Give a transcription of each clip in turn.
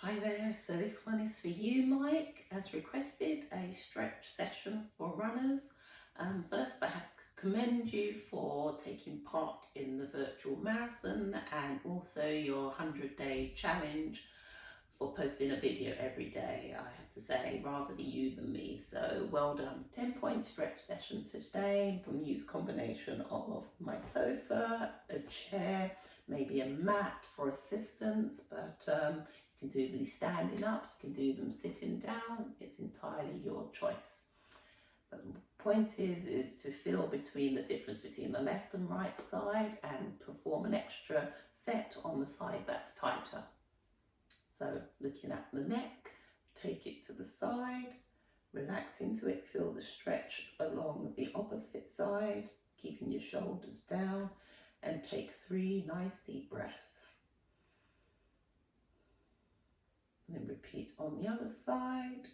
Hi there, so this one is for you, Mike, as requested, a stretch session for runners. First, I have to commend you for taking part in the virtual marathon and also your 100-day challenge for posting a video every day. I have to say, rather you than me, so well done. 10-point stretch session today. I'm going to use a combination of my sofa, a chair, maybe a mat for assistance, but you can do these standing up, you can do them sitting down, it's entirely your choice. But the point is to feel between the difference between the left and right side and perform an extra set on the side that's tighter. So looking at the neck, take it to the side, relax into it, feel the stretch along the opposite side, keeping your shoulders down, and take 3 nice deep breaths. And then repeat on the other side.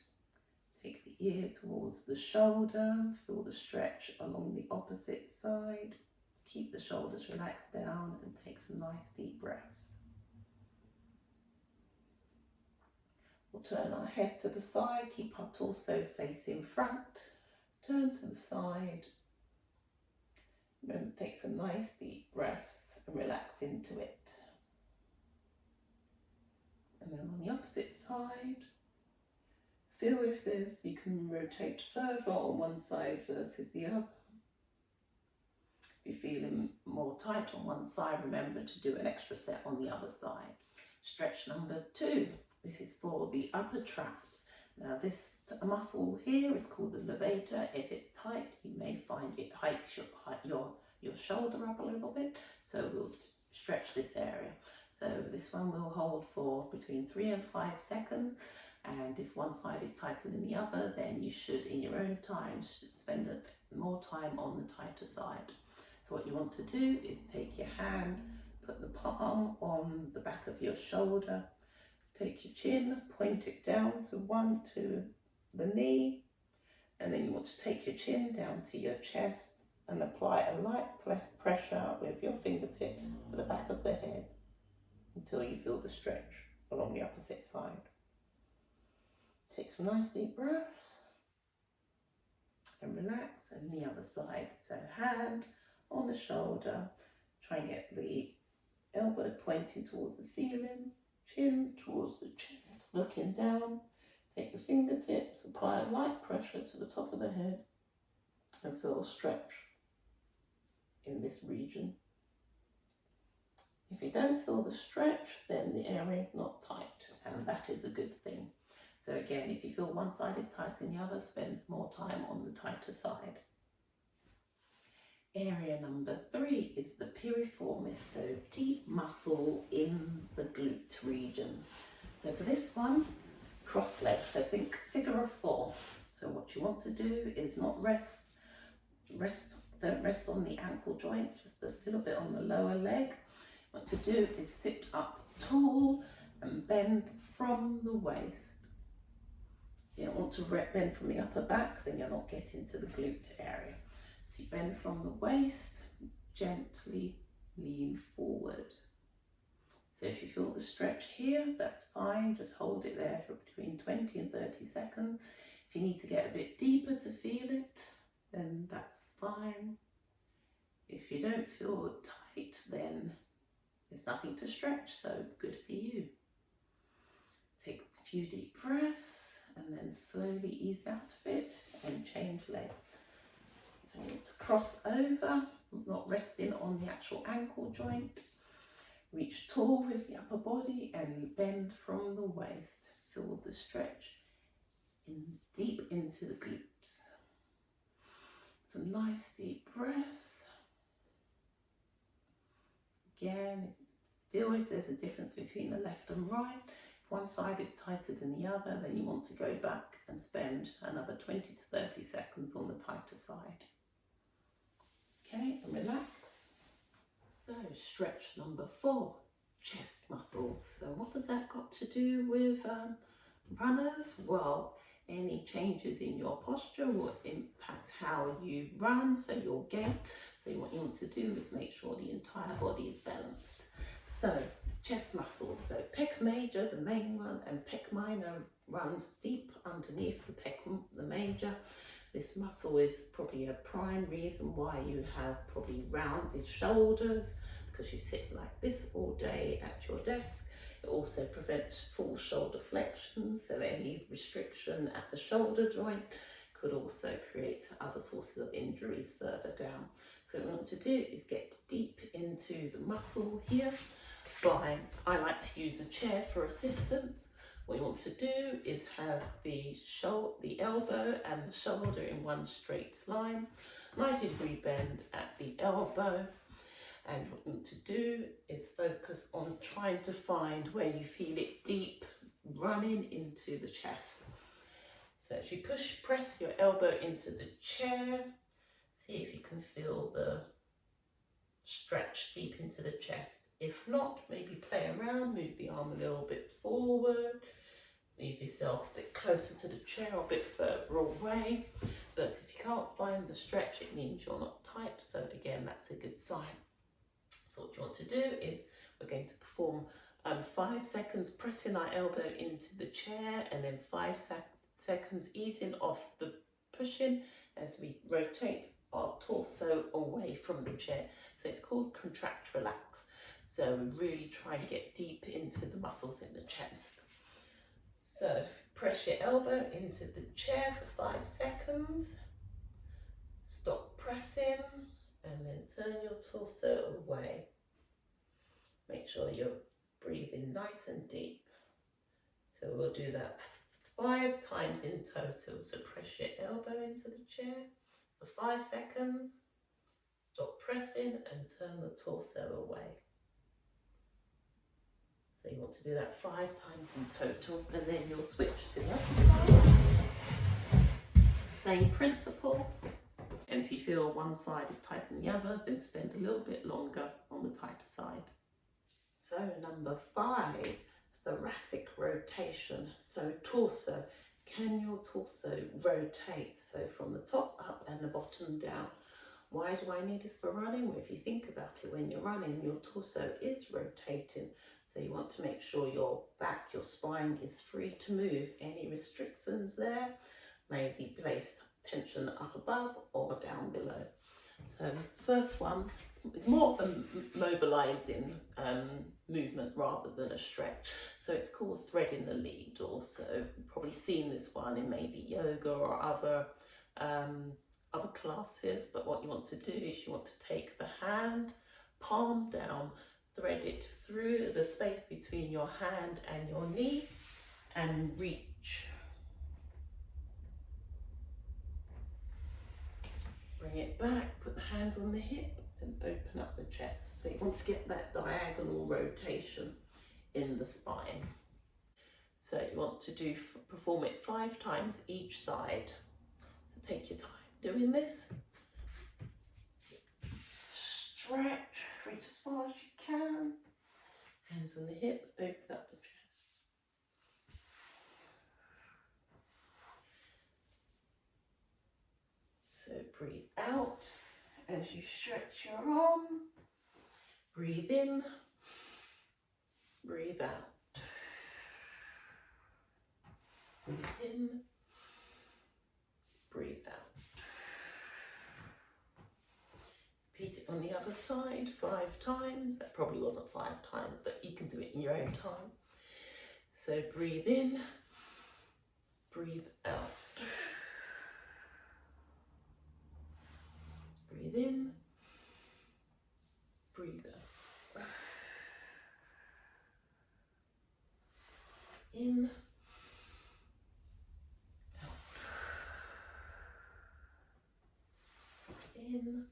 Take the ear towards the shoulder, feel the stretch along the opposite side. Keep the shoulders relaxed down and take some nice deep breaths. We'll turn our head to the side, keep our torso facing front, turn to the side. Remember, take some nice deep breaths and relax into it. And then on the opposite side, feel if you can rotate further on one side versus the other. If you're feeling more tight on one side, remember to do an extra set on the other side. Stretch number 2. This is for the upper traps. Now this muscle here is called the levator. If it's tight, you may find it hikes your shoulder up a little bit. So we'll stretch this area. So this one will hold for between 3 and 5 seconds. And if one side is tighter than the other, then you should, in your own time, spend more time on the tighter side. So what you want to do is take your hand, put the palm on the back of your shoulder, take your chin, point it down to the knee, and then you want to take your chin down to your chest and apply a light pressure with your fingertips to the back of the head until you feel the stretch along the opposite side. Take some nice deep breaths and relax, and the other side. So hand on the shoulder, try and get the elbow pointing towards the ceiling, chin towards the chest, looking down. Take the fingertips, apply a light pressure to the top of the head and feel a stretch in this region. If you don't feel the stretch, then the area is not tight, and that is a good thing. So again, if you feel one side is tighter than the other, spend more time on the tighter side. Area number 3 is the piriformis, so deep muscle in the glute region. So for this one, cross legs, so think figure of 4. So what you want to do is not don't rest on the ankle joint, just a little bit on the lower leg. What to do is sit up tall and bend from the waist. You don't want to bend from the upper back, then you're not getting to the glute area. So you bend from the waist, gently lean forward. So if you feel the stretch here, that's fine. Just hold it there for between 20 and 30 seconds. If you need to get a bit deeper to feel it, then that's fine. If you don't feel tight, then there's nothing to stretch, so good for you. Take a few deep breaths and then slowly ease out of it and change legs. So let's cross over, not resting on the actual ankle joint. Reach tall with the upper body and bend from the waist. Feel the stretch deep into the glutes. Some nice deep breaths. Again, feel if there's a difference between the left and right. If one side is tighter than the other, then you want to go back and spend another 20 to 30 seconds on the tighter side. Okay, and relax. So stretch number 4, chest muscles. So what has that got to do with runners? Well, any changes in your posture will impact how you run, so your gait. So what you want to do is make sure the entire body is balanced. So chest muscles. So pec major, the main one, and pec minor runs deep underneath the major. This muscle is probably a prime reason why you have probably rounded shoulders, because you sit like this all day at your desk. It also prevents full shoulder flexion, so any restriction at the shoulder joint could also create other sources of injuries further down. So what we want to do is get deep into the muscle here. I like to use a chair for assistance. What you want to do is have the elbow and the shoulder in one straight line, 90-degree bend at the elbow. And what you want to do is focus on trying to find where you feel it deep running into the chest. So as you press your elbow into the chair, see if you can feel the stretch deep into the chest. If not, maybe play around, move the arm a little bit forward, move yourself a bit closer to the chair or a bit further away. But if you can't find the stretch, it means you're not tight. So again, that's a good sign. So what you want to do is we're going to perform 5 seconds pressing our elbow into the chair, and then 5 seconds easing off the pushing as we rotate our torso away from the chair. So it's called contract relax. So we really try and get deep into the muscles in the chest. So press your elbow into the chair for 5 seconds, stop pressing, and then turn your torso away. Make sure you're breathing nice and deep. So we'll do that 5 times in total. So press your elbow into the chair for 5 seconds, stop pressing, and turn the torso away. So you want to do that 5 times in total, and then you'll switch to the other side. Same principle. And if you feel one side is tighter than the other, then spend a little bit longer on the tighter side. So number 5, thoracic rotation. So torso. Can your torso rotate? So from the top up and the bottom down. Why do I need this for running? Well, if you think about it, when you're running, your torso is rotating. So you want to make sure your back, your spine is free to move. Any restrictions there may be placed tension up above or down below. So first one is more of a mobilizing movement rather than a stretch. So it's called threading the lead. Also, you've probably seen this one in maybe yoga or other classes. But what you want to do is you want to take the hand, palm down, thread it through the space between your hand and your knee, and reach. Bring it back, put the hands on the hip and open up the chest. So you want to get that diagonal rotation in the spine. So you want to perform it 5 times each side. So take your time doing this. Stretch, reach as far as you can. Hands on the hip, open up the chest. So breathe out as you stretch your arm. Breathe in, breathe out. Breathe in, breathe out. Repeat it on the other side 5 times. That probably wasn't 5 times, but you can do it in your own time. So breathe in, breathe out. Breathe in, breathe out. In, out. In,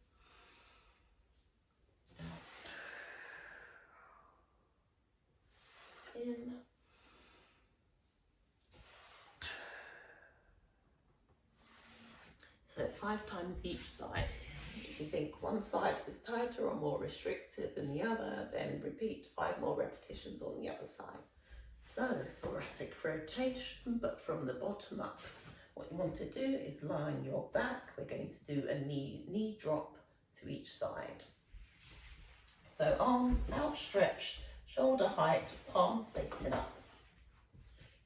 out. In. So 5 times each side. If you think one side is tighter or more restricted than the other, then repeat 5 more repetitions on the other side. So thoracic rotation, but from the bottom up. What you want to do is lie on your back. We're going to do a knee drop to each side. So arms outstretched, shoulder height, palms facing up.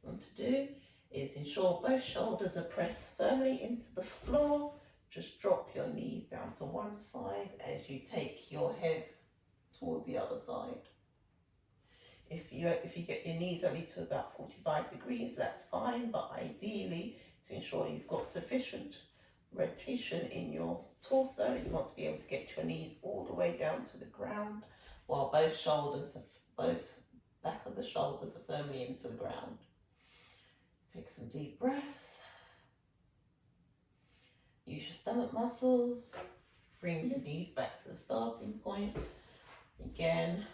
What you want to do is ensure both shoulders are pressed firmly into the floor. Just drop your knees down to one side as you take your head towards the other side. If you get your knees only to about 45 degrees, that's fine, but ideally, to ensure you've got sufficient rotation in your torso, you want to be able to get your knees all the way down to the ground, while both back of the shoulders are firmly into the ground. Take some deep breaths. Use your stomach muscles. Bring your knees back to the starting point. Again,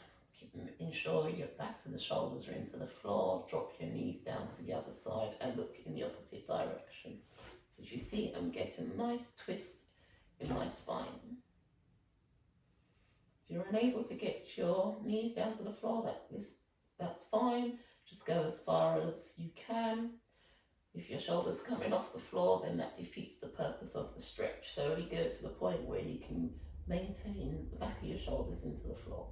ensure your backs of the shoulders are into the floor. Drop your knees down to the other side and look in the opposite direction. So as you see, I'm getting a nice twist in my spine. If you're unable to get your knees down to the floor, that's fine. Just go as far as you can. If your shoulder's coming off the floor, then that defeats the purpose of the stretch. So only go to the point where you can maintain the back of your shoulders into the floor.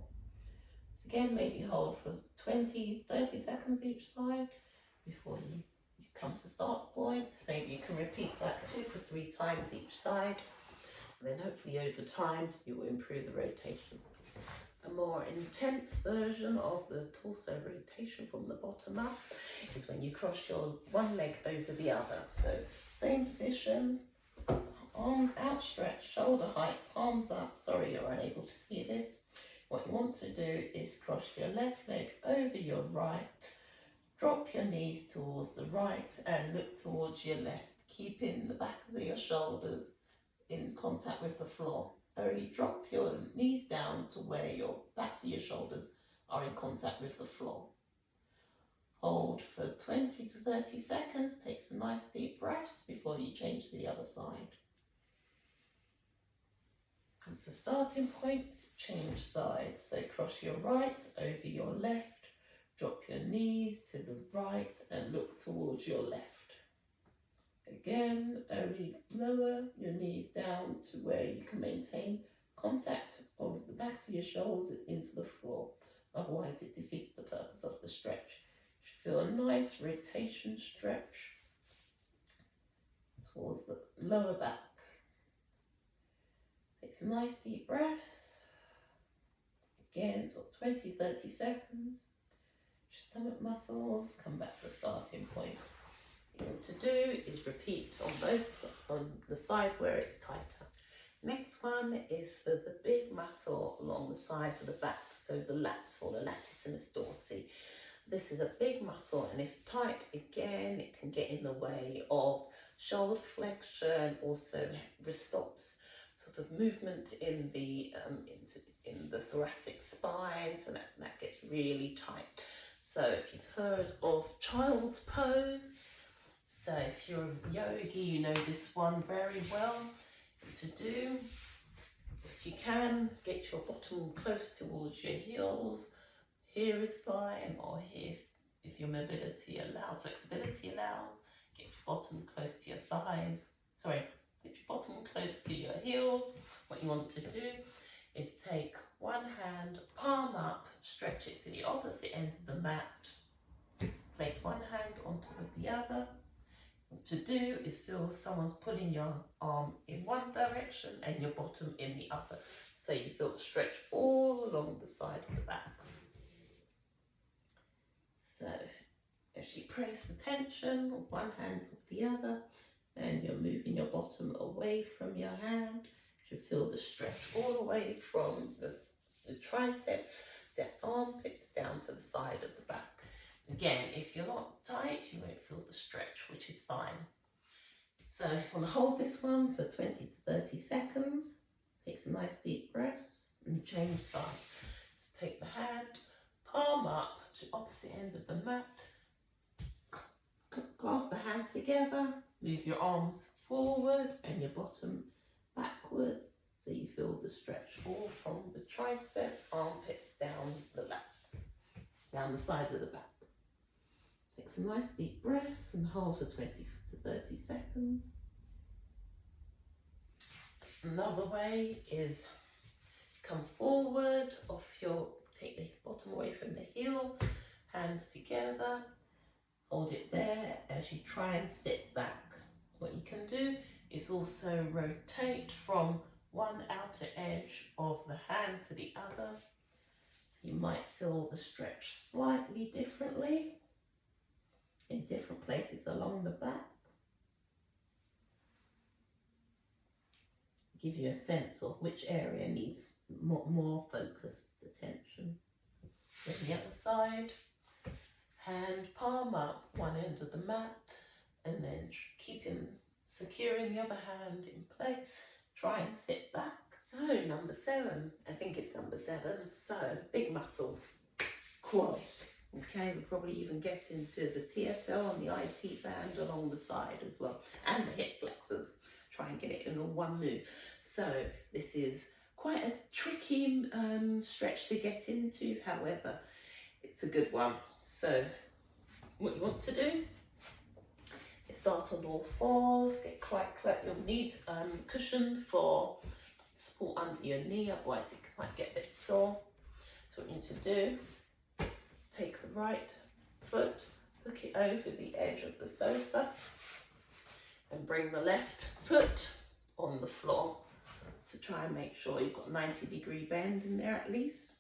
So again, maybe hold for 20, 30 seconds each side before you come to start point. Maybe you can repeat that 2 to 3 times each side. And then hopefully over time, you will improve the rotation. A more intense version of the torso rotation from the bottom up is when you cross your one leg over the other. So same position, arms outstretched, shoulder height, palms up. Sorry, you're unable to see this. What you want to do is cross your left leg over your right, drop your knees towards the right and look towards your left, keeping the back of your shoulders in contact with the floor. Only drop your knees down to where your backs of your shoulders are in contact with the floor. Hold for 20 to 30 seconds, take some nice deep breaths before you change to the other side. Come to starting point, change sides. So cross your right over your left, drop your knees to the right and look towards your left. Again, only lower your knees down to where you can maintain contact of the backs of your shoulders into the floor. Otherwise, it defeats the purpose of the stretch. You should feel a nice rotation stretch towards the lower back. Take some nice deep breaths. Again, sort of 20, 30 seconds. Stomach muscles, come back to starting point. What you want to do is repeat on the side where it's tighter. Next one is for the big muscle along the sides of the back, so the lats or the Latissimus Dorsi. This is a big muscle, and if tight, again, it can get in the way of shoulder flexion, also stops sort of movement in the thoracic spine, so that gets really tight. So if you've heard of child's pose, so if you're a yogi, you know this one very well to do. If you can, get your bottom close towards your heels. Here is fine, or here, if your mobility allows, flexibility allows, get your bottom close to your thighs. Sorry, get your bottom close to your heels. What you want to do is take one hand, palm up, stretch it to the opposite end of the mat. Place one hand on top of the other. What to do is feel someone's pulling your arm in one direction and your bottom in the other. So you feel the stretch all along the side of the back. So as you place the tension, one hand to the other, and you're moving your bottom away from your hand. You feel the stretch all the way from the triceps, the armpits down to the side of the back. Again, if you're not tight, you won't feel the stretch, which is fine. So you want to hold this one for 20 to 30 seconds. Take some nice deep breaths and change sides. So take the hand, palm up to opposite end of the mat. Clasp the hands together. Move your arms forward and your bottom backwards, so you feel the stretch all from the tricep, armpits down the lats, down the sides of the back. Take some nice deep breaths and hold for 20 to 30 seconds. Another way is come forward take the bottom away from the heel, hands together, hold it there as you try and sit back. What you can do is also rotate from one outer edge of the hand to the other. So you might feel the stretch slightly differently in different places along the back. Give you a sense of which area needs more focused attention. Then the other side, hand palm up one end of the mat, and then securing the other hand in place. Try and sit back. So number 7, I think it's number 7. So big muscles, quads. Okay, we'll probably even get into the TFL and the IT band along the side as well, and the hip flexors. Try and get it in all one move. So this is quite a tricky stretch to get into, however, it's a good one. So what you want to do is start on all fours, get quite you'll need cushion for support under your knee, otherwise it might get a bit sore. So what you need to do, take the right foot, hook it over the edge of the sofa, and bring the left foot on the floor. So try and make sure you've got 90-degree bend in there at least.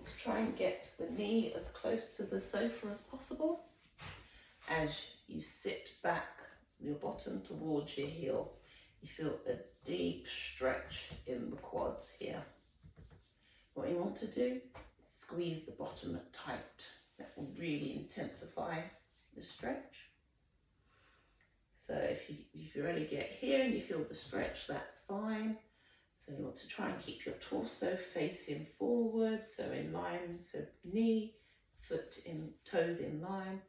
To try and get the knee as close to the sofa as possible. As you sit back, your bottom towards your heel, you feel a deep stretch in the quads here. What you want to do is squeeze the bottom tight. That will really intensify the stretch. So if you really get here and you feel the stretch, that's fine. So you want to try and keep your torso facing forward, so in line, so knee, foot in, toes in line,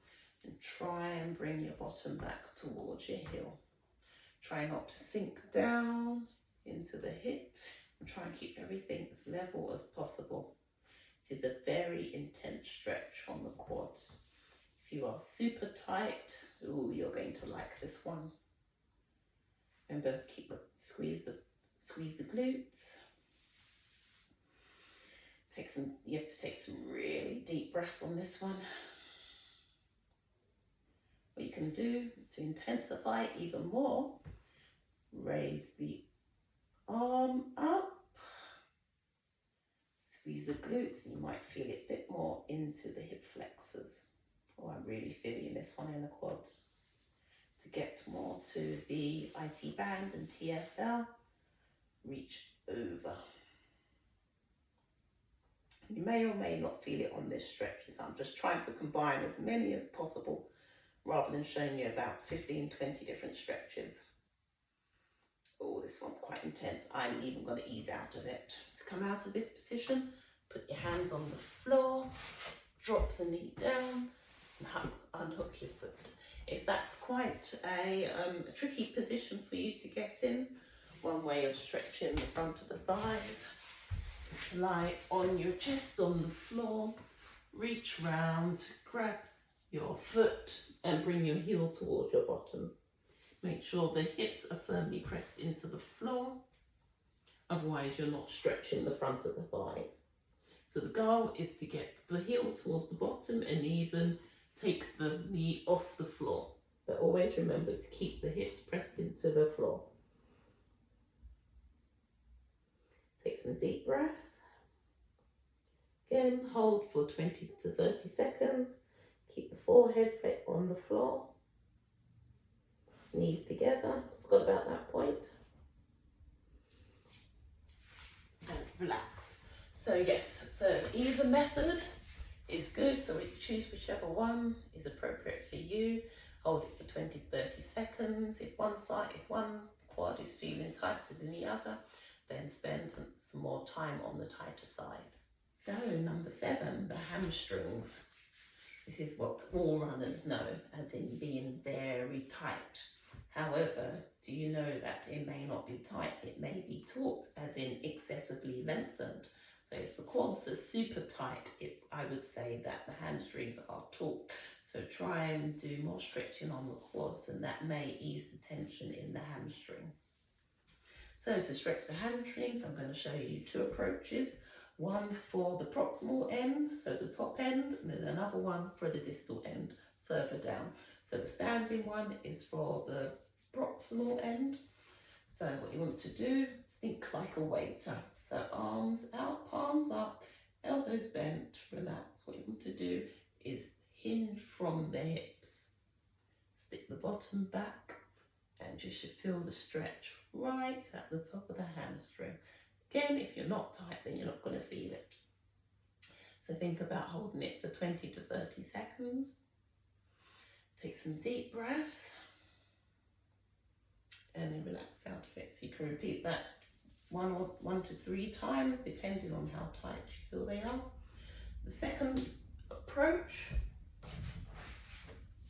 and try and bring your bottom back towards your heel. Try not to sink down into the hips, and try and keep everything as level as possible. This is a very intense stretch on the quads. If you are super tight, ooh, you're going to like this one. Remember, squeeze the glutes. You have to take some really deep breaths on this one. What you can do to intensify even more, raise the arm up, squeeze the glutes, and you might feel it a bit more into the hip flexors. Oh, I'm really feeling this one in the quads. To get more to the IT band and TFL, reach over. You may or may not feel it on this stretch. I'm just trying to combine as many as possible rather than showing you about 15, 20 different stretches. Oh, this one's quite intense. I'm even going to ease out of it. To come out of this position, put your hands on the floor, drop the knee down, and unhook your foot. If that's quite a tricky position for you to get in, one way of stretching the front of the thighs is to lie on your chest on the floor, reach round, grab your foot and bring your heel towards your bottom. Make sure the hips are firmly pressed into the floor, otherwise you're not stretching the front of the thighs. So the goal is to get the heel towards the bottom and even take the knee off the floor. But always remember to keep the hips pressed into the floor. Take some deep breaths. Again, hold for 20 to 30 seconds. Keep the forehead on the floor. Knees together. Forgot about that point. And relax. So yes, so either method is good. So choose whichever one is appropriate for you. Hold it for 20 to 30 seconds. If one quad is feeling tighter than the other, then spend some more time on the tighter side. So number 7, the hamstrings. This is what all runners know, as in being very tight. However, do you know that it may not be tight, it may be taut, as in excessively lengthened. So if the quads are super tight, I would say that the hamstrings are taut. So try and do more stretching on the quads, and that may ease the tension in the hamstring. So to stretch the hamstrings, I'm going to show you 2 approaches. one for the proximal end, so the top end, and then another one for the distal end further down. So the standing one is for the proximal end. So what you want to do is think like a waiter. So arms out, palms up, elbows bent, relax. What you want to do is hinge from the hips. Stick the bottom back, and you should feel the stretch right at the top of the hamstring. Again, if you're not tight, then you're not going to feel it. So think about holding it for 20 to 30 seconds. Take some deep breaths and then relax out of it. So you can repeat that 1 to 3 times depending on how tight you feel they are. The second approach,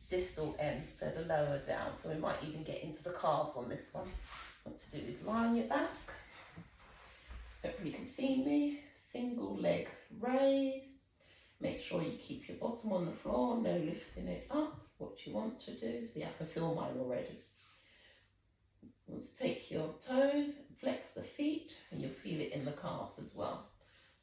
distal end, so the lower down. So we might even get into the calves on this one. What to do is lie on your back. Hopefully you can see me. Single leg raise. Make sure you keep your bottom on the floor, no lifting it up. What you want to do, see, I can feel mine already. You want to take your toes, flex the feet, and you'll feel it in the calves as well.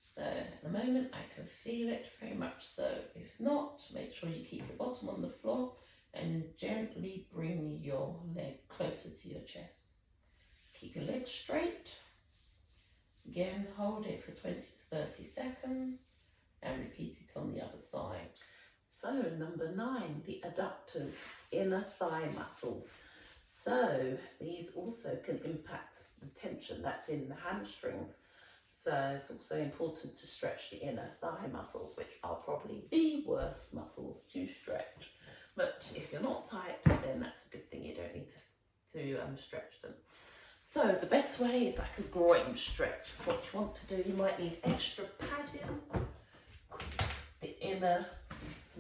So at the moment I can feel it very much so. If not, make sure you keep your bottom on the floor and gently bring your leg closer to your chest. Just keep your legs straight. Again, hold it for 20 to 30 seconds and repeat it on the other side. So number 9, the adductors, inner thigh muscles. So these also can impact the tension that's in the hamstrings. So it's also important to stretch the inner thigh muscles, which are probably the worst muscles to stretch. But if you're not tight, then that's a good thing. You don't need to stretch them. So the best way is like a groin stretch. What you want to do, you might need extra padding. The inner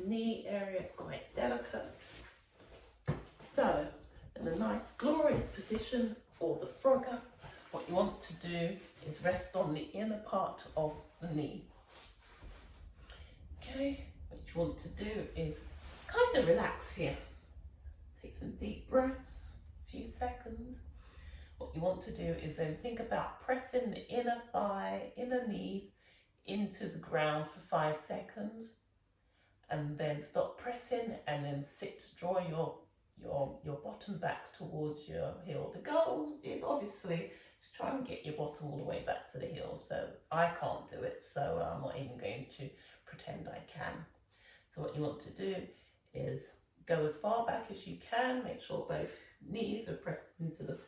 knee area is quite delicate. So in a nice glorious position for the frogger, what you want to do is rest on the inner part of the knee. Okay, what you want to do is kind of relax here. Take some deep breaths, a few seconds. What you want to do is then think about pressing the inner thigh, inner knee into the ground for 5 seconds, and then stop pressing and then sit, draw your bottom back towards your heel. The goal is obviously to try and get your bottom all the way back to the heel. So I can't do it, so I'm not even going to pretend I can. So what you want to do is go as far back as you can. Make sure both knees are pressed into the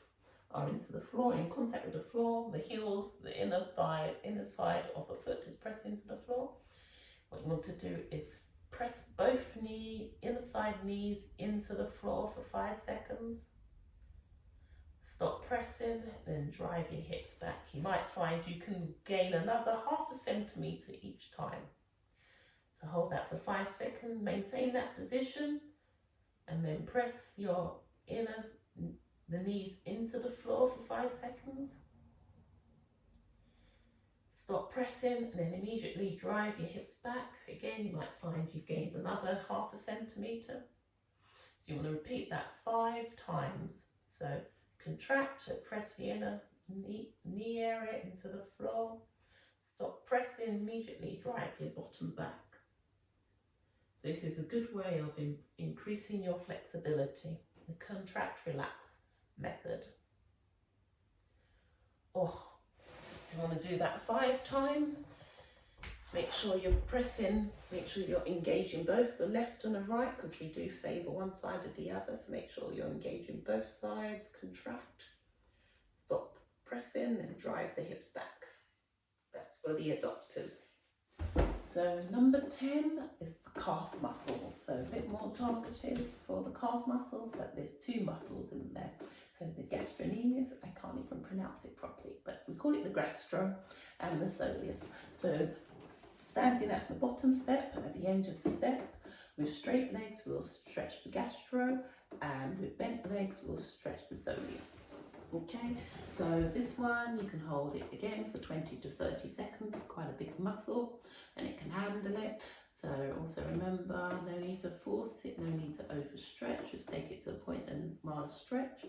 floor, in contact with the floor. The heels, the inner thigh, inner side of the foot is pressed into the floor. What you want to do is press both inner side knees into the floor for 5 seconds. Stop pressing, then drive your hips back. You might find you can gain another 1/2 centimetre each time. So hold that for 5 seconds, maintain that position, and then press the knees into the floor for 5 seconds. Stop pressing and then immediately drive your hips back. Again, you might find you've gained another 1/2 centimetre. So you want to repeat that 5 times. So contract, so press the inner knee area into the floor. Stop pressing, immediately drive your bottom back. So this is a good way of increasing your flexibility. The contract, relax method. Oh, do you want to do that 5 times? Make sure you're pressing, make sure you're engaging both the left and the right, because we do favour one side or the other, so make sure you're engaging both sides. Contract, stop pressing, and drive the hips back. That's for the adductors. So number 10 is the calf muscles. So a bit more targeted for the calf muscles, but there's 2 muscles in there. So the gastrocnemius, I can't even pronounce it properly, but we call it the gastro, and the soleus. So standing at the bottom step, at the end of the step, with straight legs we'll stretch the gastro, and with bent legs we'll stretch the soleus. Okay, so this one you can hold it again for 20 to 30 seconds, quite a big muscle and it can handle it. So also remember, no need to force it, no need to overstretch, just take it to a point and mild stretch.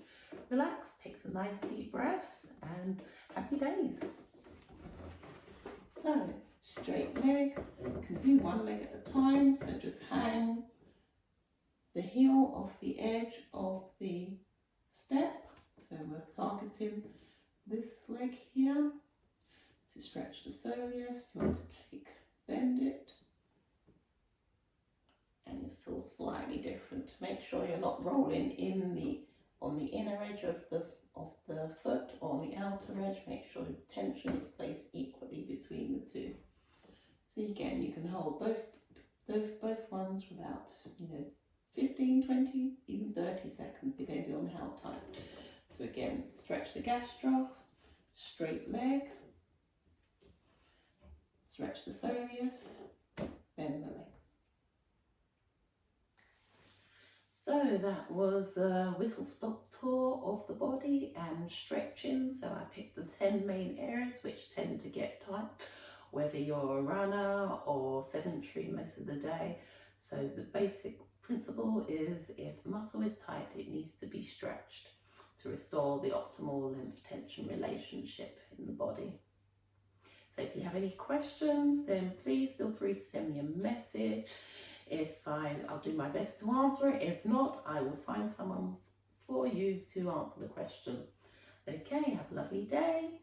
Relax, take some nice deep breaths and happy days. So, straight leg, you can do one leg at a time, so just hang the heel off the edge of the step. So we're targeting this leg here. To stretch the soleus, you want to bend it, and it feels slightly different. Make sure you're not rolling on the inner edge of the foot or on the outer edge. Make sure the tension is placed equally between the two. So again, you can hold both ones for about 15, 20, even 30 seconds, depending on how tight. So again, stretch the gastroc, straight leg, stretch the soleus, bend the leg. So that was a whistle-stop tour of the body and stretching. So I picked the 10 main areas which tend to get tight, whether you're a runner or sedentary most of the day. So the basic principle is if the muscle is tight, it needs to be stretched to restore the optimal length-tension relationship in the body. So if you have any questions, then please feel free to send me a message. I'll do my best to answer it. If not, I will find someone for you to answer the question. Okay, have a lovely day.